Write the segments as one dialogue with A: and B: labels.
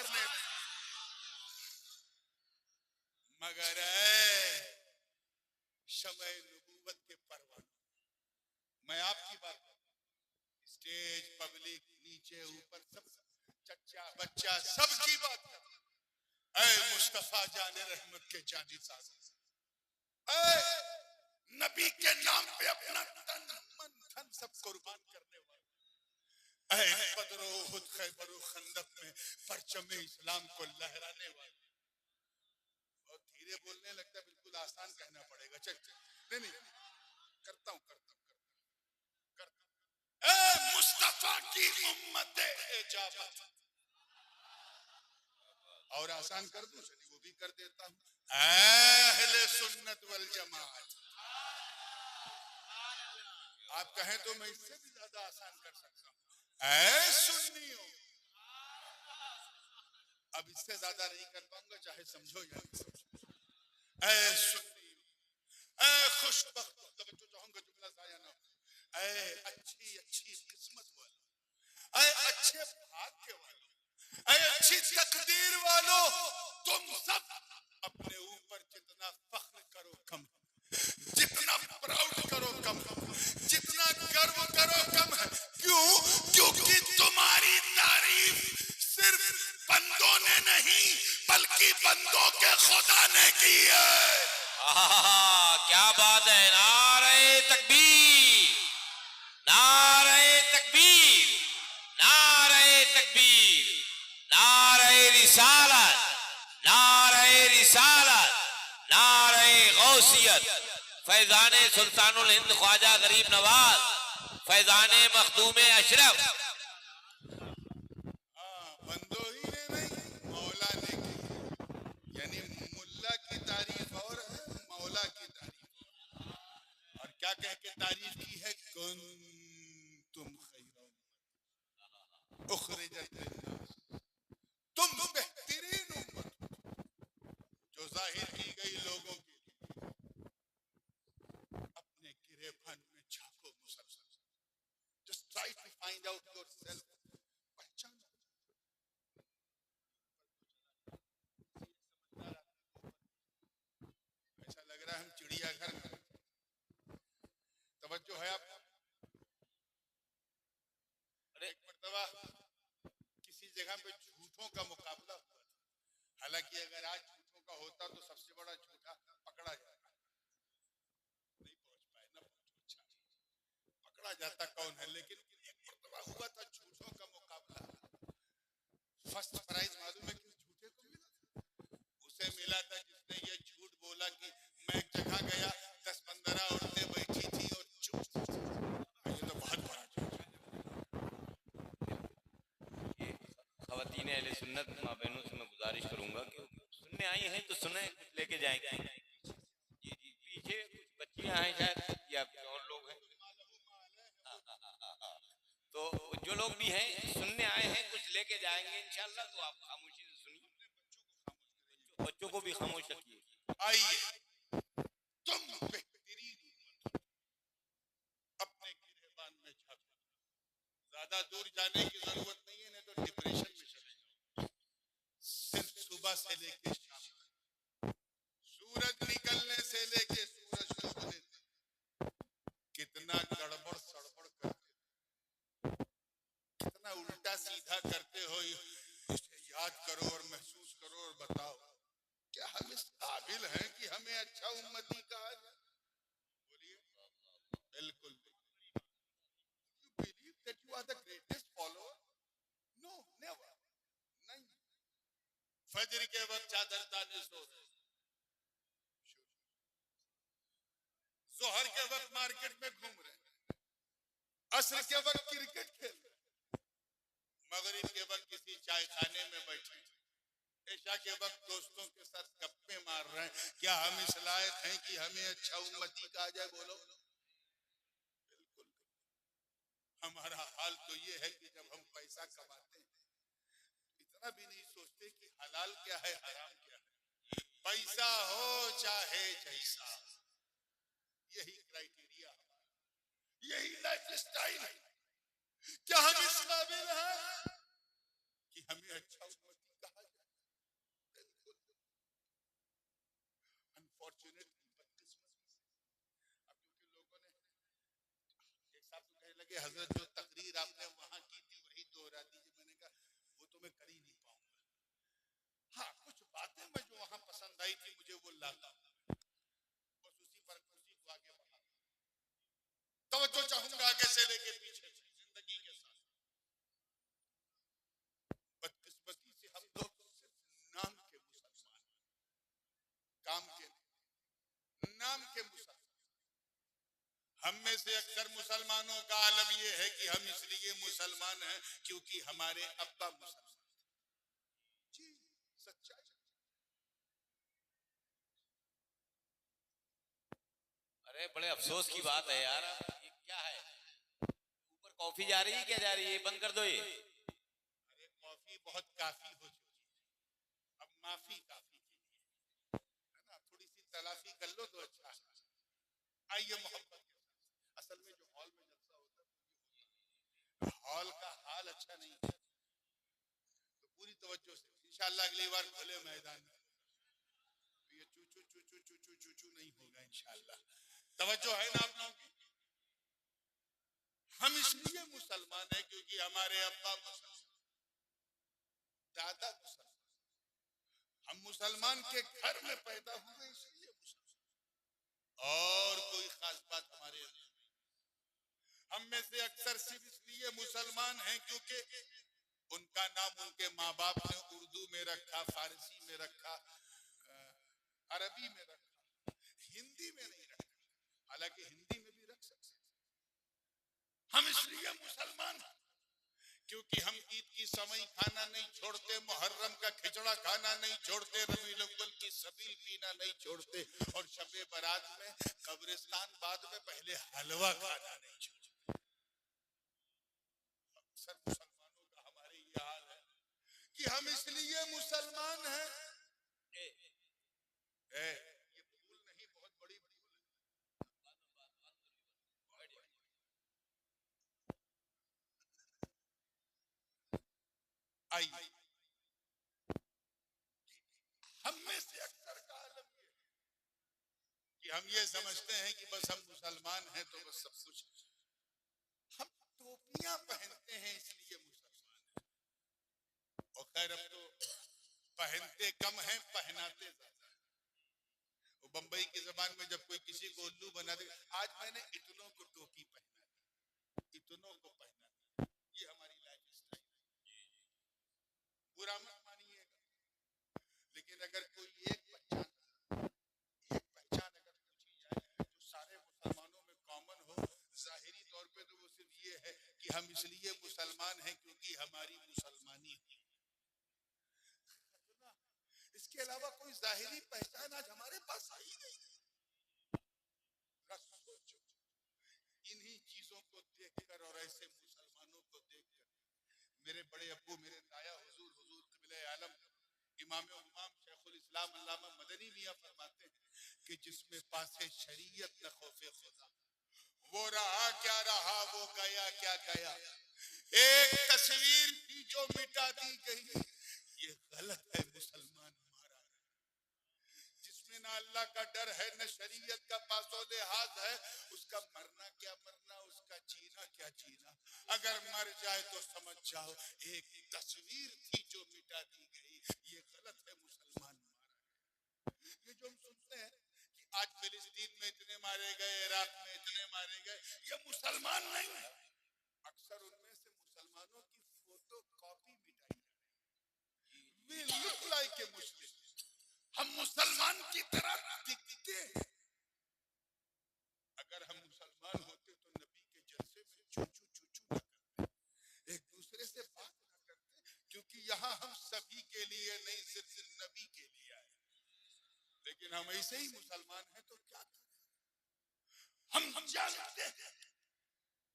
A: करने, मगर शमए नबूवत के परवान, मैं आपकी बात, स्टेज पब्लिक नीचे ऊपर सब चच्चा बच्चा सबकी बात कर, ऐ मुस्तफा जाने रहमत के जानी साज, ऐ नबी के नाम पे अपना तन मन धन सब कुर्बान करने वाले, ऐ बदरो उहुद खैबर खंदक में परचम इस्लाम को लहराने वाले। बहुत धीरे बोलने लगता है, बिल्कुल आसान कहना पड़ेगा। चल नहीं करता हूं ए मुस्तफा की उम्मत इजाबत, और आसान कर दूं, चलिए वो भी कर देता हूं, अहले सुन्नत वल जमात। आप कहें तो मैं इससे भी ज्यादा आसान कर सकता हूं, ऐ सुन्नियों। अब इससे ज्यादा नहीं कर पाऊंगा, चाहे समझो या नहीं समझो। ऐ सुन्नियों, ऐ खुशबख्त, तवज्जो चाहूंगा जुमला जाया ना हो, ऐ अच्छी अच्छी किस्मत वालों, ऐ अच्छे भाग्य वालों, ऐ अच्छी तकदीर वालों, तुम सब अपने ऊपर जितना फख्र करो कम, जितना प्राउड करो कम, जितना गर्व करो कम है। क्यों? क्योंकि तुम्हारी तारीफ सिर्फ बंदों ने नहीं बल्कि बंदों के खुदा ने की है।
B: क्या बात है। नारे तकबीर, नारे तकबीर, नारे तकबीर, नारे रिसालत, नारे रिसालत, नारे गौसियत, फैजाने सुल्तानुल हिंद ख्वाजा गरीब नवाज, फैजाने मखदूमे अशरफ।
A: बंदों ही ने नहीं, मौला ने की, यानी मुल्ला की तारीफ और मौला की तारीफ। और क्या कह के तारीफ की है? कुंतुम खैरा उखरिजत लिन्नास, तुम बेहतरीन उम्मत जो जाहिर की गई लोगों के लिए। अपने गिरेफन में झांको मुसलसल, just try to find out yourself, पहचानो। ऐसा लग रहा है हम चिड़ियाघर में। तवज्जो है आपको? एक मर्तबा किसी जगह पे झूठों का मुकाबला हुआ था। हालांकि अगर आज झूठों का होता तो सबसे बड़ा झूठा पकड़ा जाता, नहीं पहुंच पाए ना, अच्छा पकड़ा जाता कौन है। लेकिन एक मर्तबा हुआ था झूठों का मुकाबला। फर्स्ट प्राइज मालूम है किस झूठे को मिला? उसे मिला था जिसने ये झूठ बोला कि मैं एक जगह गया, 10-15 औरतें बैठी थी और चुप। ये तो बहुत बड़ा झूठ है।
B: खवातीन अहले सुन्नत माँ बहनों से मैं गुजारिश करूंगा कि सुनने आई हैं तो सुने, कुछ लेके जाएंगे। जी जी, पीछे कुछ बच्चियां हैं शायद या और लोग हैं। तो जो लोग भी हैं सुनने आए हैं कुछ लेके जाएंगे इंशाल्लाह। तो आप खामोशी से सुनिए, बच्चों को भी खामोश रखिए।
A: आइए, तुम बेहतरीन अपने गिरेबान में झांको। ज्यादा दूर जाने की जरूरत नहीं है, नहीं तो डिप्रेशन में चले जाओ। सिर्फ सुबह से लेके शाम, सूरज निकलने से लेके सूरज डूबने तक कितना गड़बड़ सड़बड़ करते, कितना उल्टा सीधा करते हो, इसे याद करो और महसूस करो और बताओ क्या हम इस काबिल हैं कि हमें अच्छा उम्मती कहा जाए? बोलिए। बिल्कुल। You believe that you are the greatest follower? No, never. नहीं। फजर के वक्त चादर ताने सो रहे, जोहर के वक्त मार्केट में घूम रहे, असर के वक्त क्रिकेट खेल रहे, मगरिब के वक्त किसी चाय खाने में बैठे, ऐशा के वक्त दोस्तों के साथ गप्पे मार रहे हैं। क्या हम इस लायक हैं कि हमें अच्छा उम्मती कहा जाए? बोलो। बिल्कुल। हमारा हाल तो ये है कि जब हम पैसा कमाते हैं इतना भी नहीं सोचते कि हलाल क्या है हराम क्या है। पैसा हो चाहे जैसा, यही क्राइटेरिया, यही लाइफ स्टाइल है। क्या हम इस काबिल हैं कि हमें अच्छा उम्मती कहा हम में से अक्सर मुसलमानों का आलम यह है कि हम इसलिए मुसलमान हैं क्योंकि हमारे अब्बा मुसलमान। जी सच्चाई।
B: अरे बड़े अफसोस की बात है यार, ये क्या है? ऊपर कॉफी जा रही है, क्या जा रही है? बंद कर दो ये।
A: अरे कॉफी बहुत काफी हो चुकी है, अब माफी काफी के लिए है ना, थोड़ी सी तलाफी कर लो तो अच्छा है। आइए मोहब्बत के साथ, असल में जो हॉल में जलसा होता है हॉल का हाल अच्छा नहीं है, तो पूरी तवज्जो से इंशाल्लाह अगली बार खुले मैदान में ये चू चू चू चू चू चू चू चू नहीं होगा इंशाल्लाह। तवज्जो है ना आप लोगों की? हम इसलिए मुसलमान हैं क्योंकि हमारे अब्बा मुसलमान, दादा मुसलमान, हम मुसलमान के घर में पैदा हुए इसलिए मुसलमान, और कोई खास बात हमारे अंदर। हम में से अक्सर सिर्फ इसलिए मुसलमान हैं क्योंकि उनका नाम उनके माँ बाप ने उर्दू में रखा, फारसी में रखा, अरबी में रखा, हिंदी में नहीं रखा, हालांकि हिंदी में भी रख सकते। हम इसलिए मुसलमान हैं क्योंकि हम ईद की समय खाना नहीं छोड़ते, मुहर्रम का खिचड़ा खाना नहीं छोड़ते, रबीउल अव्वल की सबील पीना नहीं छोड़ते, और शबे बारात में कब्रिस्तान बाद में पहले हलवा खाना नहीं छोड़ते। अक्सर मुसलमानों का हमारे ये हाल है कि हम इसलिए मुसलमान हैं। ये भूल नहीं, बहुत बड़ी भूल है। आइए, हम में से अक्सर का आलम ये है कि हम ये समझते हैं कि बस हम मुसलमान हैं तो बस सब कुछ। हम टोपियां पहनते हैं इसलिए मुसलमान हैं, और खैर अब तो पहनते कम हैं, पहनाते ज्यादा हैं। वो बंबई की जबान में जब कोई किसी को उल्लू बना दे, आज मैंने इतनों को टोपी पहना दी, इतनों को पहना दी, ये हमारी लाइफ स्टाइल है। बुरा मत मानिएगा, लेकिन अगर कोई एक पहचान अगर पूछी जाए जो सारे मुसलमानों में कॉमन हो, जाहिरी तौर पे तो वो सिर्फ ये है कि हम इसलिए मुसलमान हैं क्योंकि हमारी मुसलमानी है। इसके अलावा कोई जाहिरी पहचान आज हमारे पास आई नहीं। सोचो, इन्हीं चीजों को देखकर और ऐसे मुसलमानों को देखकर मेरे बड़े अब्बू, मेरे ताया हुजूर क़िबले आलम इमाम शेखुल इस्लाम अल्लामा मदनी मियां फरमाते हैं कि जिसमें पासे शरीयत न खौफे खुदा, वो रहा क्या रहा, वो गया क्या गया। एक तस्वीर थी जो मिटा दी गई, ये गलत है मुसलमान हमारा। जिसमें ना अल्लाह का डर है, न शरीयत का पासो लिहाज है, उसका मरना क्या मरना, उसका जीना क्या जीना। अगर मर जाए तो समझ जाओ एक तस्वीर थी जो मिटा दी गई, ये गलत है मुसलमान हमारा। ये जो हम सुनते हैं कि आज फिलिस्तीन में इतने मारे गए, इराक में इतने मारे गए, ये मुसलमान नहीं है। अक्सर उनमें से मुसलमानों की फोटो कॉपी मिटाई जाती है। We look like a Muslim, हम मुसलमान की तरह दिखते हैं। अगर हम मुसलमान होते तो नबी के जलसे में चूचू चूचू ना करते, एक दूसरे से बात ना करते, क्योंकि यहाँ हम सभी के लिए नहीं, सिर्फ नबी के लिए आए। लेकिन हम ऐसे ही मुसलमान हैं तो क्या करें? हम जानते हैं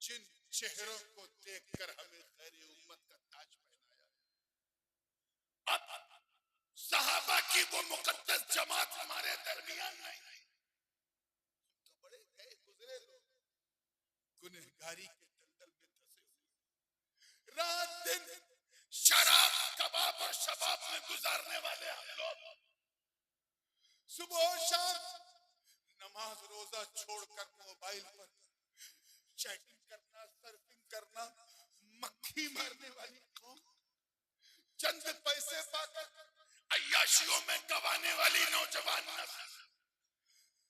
A: जिन चेहरों को देखकर हमें खैर उम्मत का ताज पहनाया, अब सहाबा की वो मुकद्दस जमात हमारे दरमियान नहीं। तो बड़े गए गुजरे लोग, गुनहगारी के दलदल में धंसे हुए, रात दिन शराब कबाब और शबाब में गुजारने वाले हम लोग, सुबह शाम नमाज रोजा छोड़कर मोबाइल पर चैटिंग करना, सर्फिंग करना, मक्खी मारने वाली कौम, चंद पैसे पाकर अय्याशियों में गवाने वाली नौजवान नस्ल,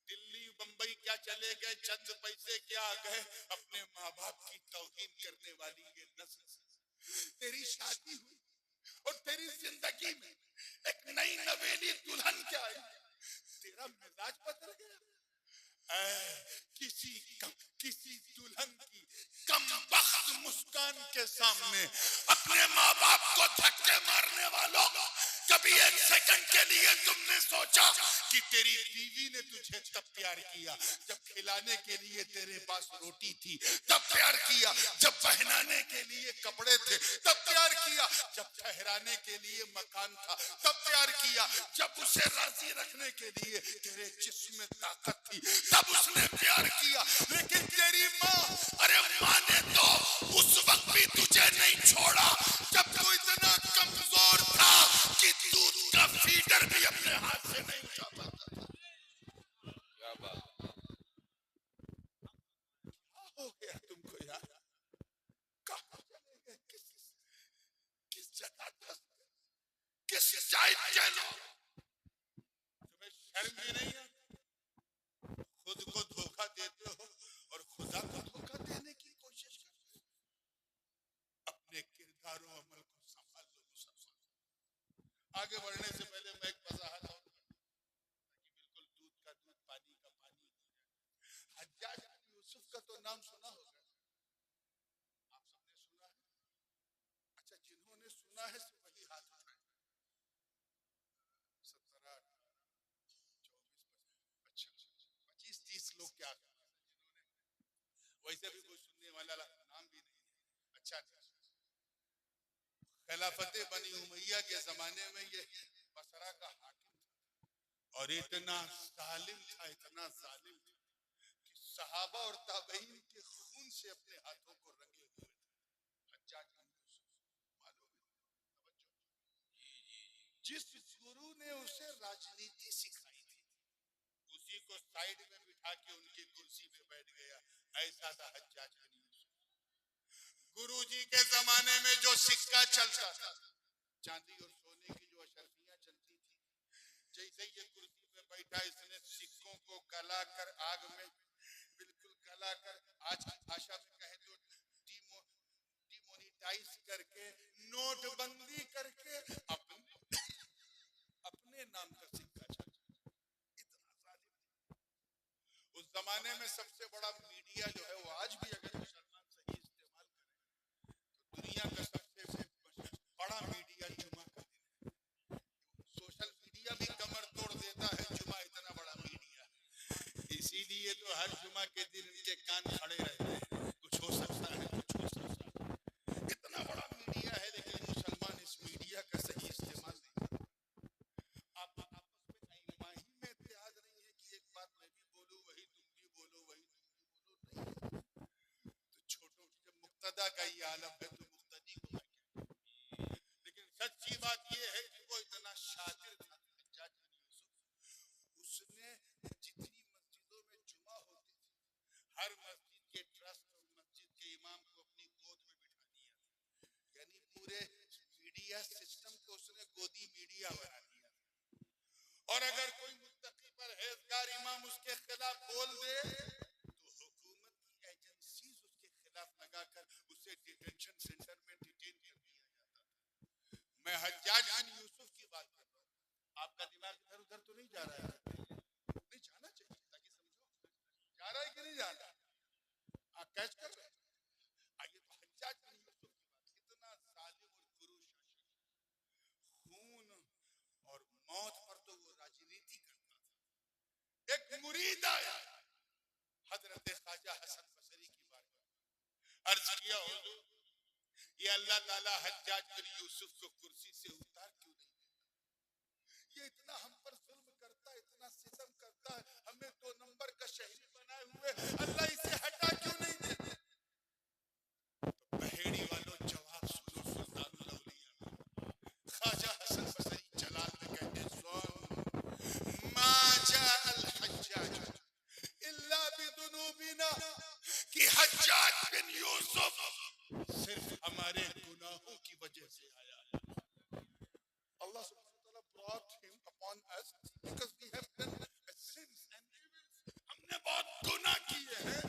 A: दिल्ली बंबई क्या चले गए, चंद पैसे क्या आ गए, अपने माँ बाप की तौहीन करने वाली ये नस्ल। तेरी शादी हुई और तेरी जिंदगी में एक नई नवेली दुल्हन क्या आई, तेरा मिजाज बदल गया। मुस्कान के सामने अपने माँ बाप को धक्के मारने वालों, कभी एक सेकंड के लिए तुमने सोचा कि तेरी बीवी ने तुझे तब प्यार किया जब खिलाने के लिए तेरे पास रोटी थी, तब प्यार किया जब पहनाने के लिए कपड़े थे, तब प्यार किया जब ठहराने के लिए मकान था, तब प्यार किया जब उसे राजी रखने के लिए तेरे जिस्म में ताकत थी, तब उसने प्यार किया। लेकिन तेरी माँ, अरे माँ ने तो उस वक्त भी तुझे नहीं छोड़ा जब तू इतना कमजोर था कि दूध का फीडर भी अपने हाथ से नहीं उठा पाता।
B: क्या बात।
A: हो गया तुमको यार? कहाँ चले गए? किस जगह था? किस जाइत के लोग? तुम्हें शर्म भी नहीं आती? खुद को धोखा देते हो और खुदा को धोखा देने की कोशिश करते हो। अपने किरदारों अमल को संभाल लो मुसलमान। आगे बढ़ने से पहले मैं एक वजाहत और ताकि बिल्कुल दूध का दूध पानी का पानी हो जाए। हज्जाज बिन यूसुफ का तो नाम सुना होगा, आप सबने सुना है? अच्छा, जिन्होंने सुना है वही हाथ उठाए। 17, 24, अच्छा 25-30 लोग क्या जिन्होंने, वैसे भी कोई सुनने वाला नाम भी नहीं है। अच्छा, खिलाफत बनी उमैया के जमाने में ये बसरा का हाकिम था और इतना जालिम था, इतना जालिम था कि सहाबा और ताबईन के खून से अपने हाथों को रंगे हुए थे। हज्जाज बिन यूसुफ, मालूम है? जिस गुरु ने उसे राजनीति सिखाई थी उसी को साइड में बिठा के उनकी कुर्सी पे बैठ गया। ऐसा था हज्जाज बिन यूसुफ। गुरुजी के जमाने में जो सिक्का चलता था, चांदी और सोने की जो अशर्फियां चलती थी, जैसे ये कुर्सी पे बैठा इसने सिक्कों को गला कर आग में बिल्कुल गला कर, आज की भाषा में कहे तो डिमोनेटाइज करके, नोटबंदी करके अपने नाम का सिक्का चलता। इतना जालिम। उस जमाने में सबसे बड़ा मीडिया जो है वो आज भी अगर मुसलमान सही इस्तेमाल करें तो दुनिया का सबसे बड़ा मीडिया जुमा का दिन है। सोशल मीडिया भी कमर तोड़ देता है, जुमा इतना बड़ा मीडिया है। इसीलिए तो हर जुमा के दिन इनके कान खड़े रहते हैं, कुछ हो सकता है, कुछ हो सकता है। इतना बड़ा मीडिया है लेकिन मुसलमान इस मीडिया का सही इस्तेमाल नहीं करते। आप आपस में इमाही में इत्तेहाद नहीं है कि एक बात मैं भी बोलूं वही तुम भी बोलो, वही तुम भी बोलो, नहीं। तो छोटों की जब मुक्तदा का ये आलम है तो मुक्तदी को क्या। लेकिन सच्ची बात ये है कि वो इतना शातिर था हज्जाज बिन यूसुफ। उसने जितनी मस्जिदों में जुमा होती थी, हर मस्जिद के ट्रस्ट और मस्जिद के इमाम को अपनी गोद में बिठा दिया था। यानी पूरे मीडिया सिस्टम को उसने गोदी मीडिया बना दिया। और अगर कोई मुत्तकी परहेजगार इमाम उसके खिलाफ बोल दे तो हुकूमत की एजेंसीज उसके खिलाफ लगाकर उसे डिटेंशन सेंटर में डिटेन कर दिया जाता था। मैं हज्जाज बिन यूसुफ की बात कर रहा हूँ। आपका दिमाग इधर उधर तो नहीं जा रहा है? नहीं जाना चाहिए ताकि समझो जा रहा है कि नहीं जा रहा। आप कैच कर रहे हैं? आइए तो हज्जाज बिन यूसुफ की बात। इतना जालिम और गुरु शासक, खून और मौत पर तो वो राजनीति करता था। एक मुरीद आया हजरत ख्वाजा हसन बसरी की बात, अर्ज किया हुजूर ये अल्लाह ताला हज्जाज बिन यूसुफ को कुर्सी से उतार क्यों नहीं देता? ये इतना हम पर जुल्म करता है, इतना सितम करता है, हमें 2 नंबर का शहरी बनाए हुए, अल्लाह इसे हटा क्यों नहीं देता? तो बहेड़ी वालों जवाब सुनो सुल्तानुल औलिया ख्वाजा हसन बसरी जलाल में कहते सुन मा जाअल हज्जाज इल्ला बिदुनूबिना, कि हज्जाज बिन यूसुफ सिर्फ हमारे गुनाहों की वजह से आया है। Allah subhanahu wa ta'ala brought him upon us because we have done sins and evils. हमने बहुत गुनाह किए हैं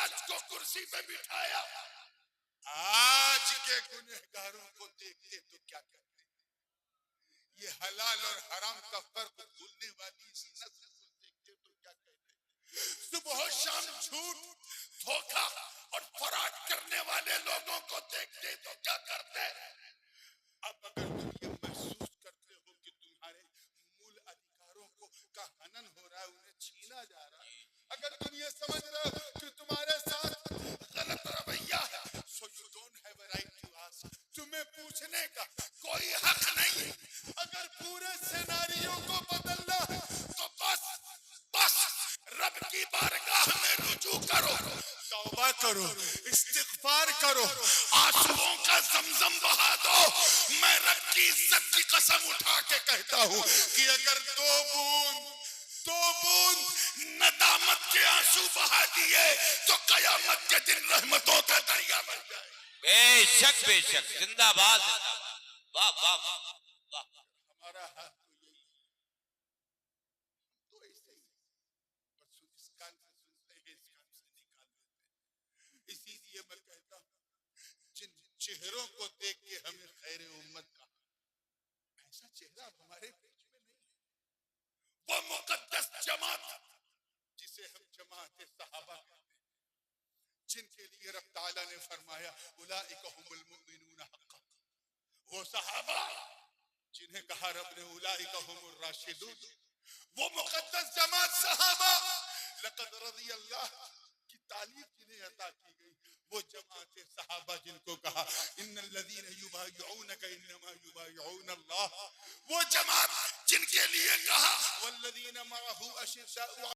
A: हज्जाज को कुर्सी पे बिठाया। आज के गुनहगारों को देखते तो क्या करते? ये हलाल और हराम का फर्क भूलने वाली इस नस्ल को देखते तो क्या कहते? सुबह शाम झूठ, धोखा और फराड करने वाले लोगों को देखते तो क्या करते? अब अगर तुम ये महसूस करते हो कि तुम्हारे मूल अधिकारों का हनन हो रहा है, उन्हें छीना जा रहा है, अगर तुम ये समझ रहे हो कि तुम्हारे साथ गलत रवैया है, so you don't have a right to ask, तुम्हें पूछने का कोई हक नहीं है। अगर पूरे सिनेरियो को बदलना है तो बस रब की बारगाह में रुजू करो, तौबा करो, इस्तिग़फ़ार करो, आंसुओं का ज़मज़म बहा दो। मैं रब की इज्जत की कसम उठा के कहता हूँ कि अगर दो बूंद नदामत के आंसू बहा दिए तो कयामत के दिन रहमतों का दरिया बन जाए।
B: बेशक बेशक, जिंदाबाद। वाह वाह वाह।
A: हमारा हाथ तो यही तो ऐसे ही बस इस कान से सुनते हैं, इस कान से निकाल देते हैं। इसीलिए मैं कहता हूँ जिन चेहरों को देख के हमें खैर उम्मत का, ऐसा चेहरा हमारे बीच में नहीं है। वो मुकद्दस जमात जिसे हम जमात सहाबा कहते हैं, जिनके लिए रब ताला ने फरमाया उलाइका हुमुल मुमिनून हक़्क़न, वो सहाबा जिन्हें कहा रब ने उलाइका हुमुर राशिदून, वो मुकद्दस जमात सहाबा लक़द रज़ियल्लाहु की तालीफ जिन्हें अता की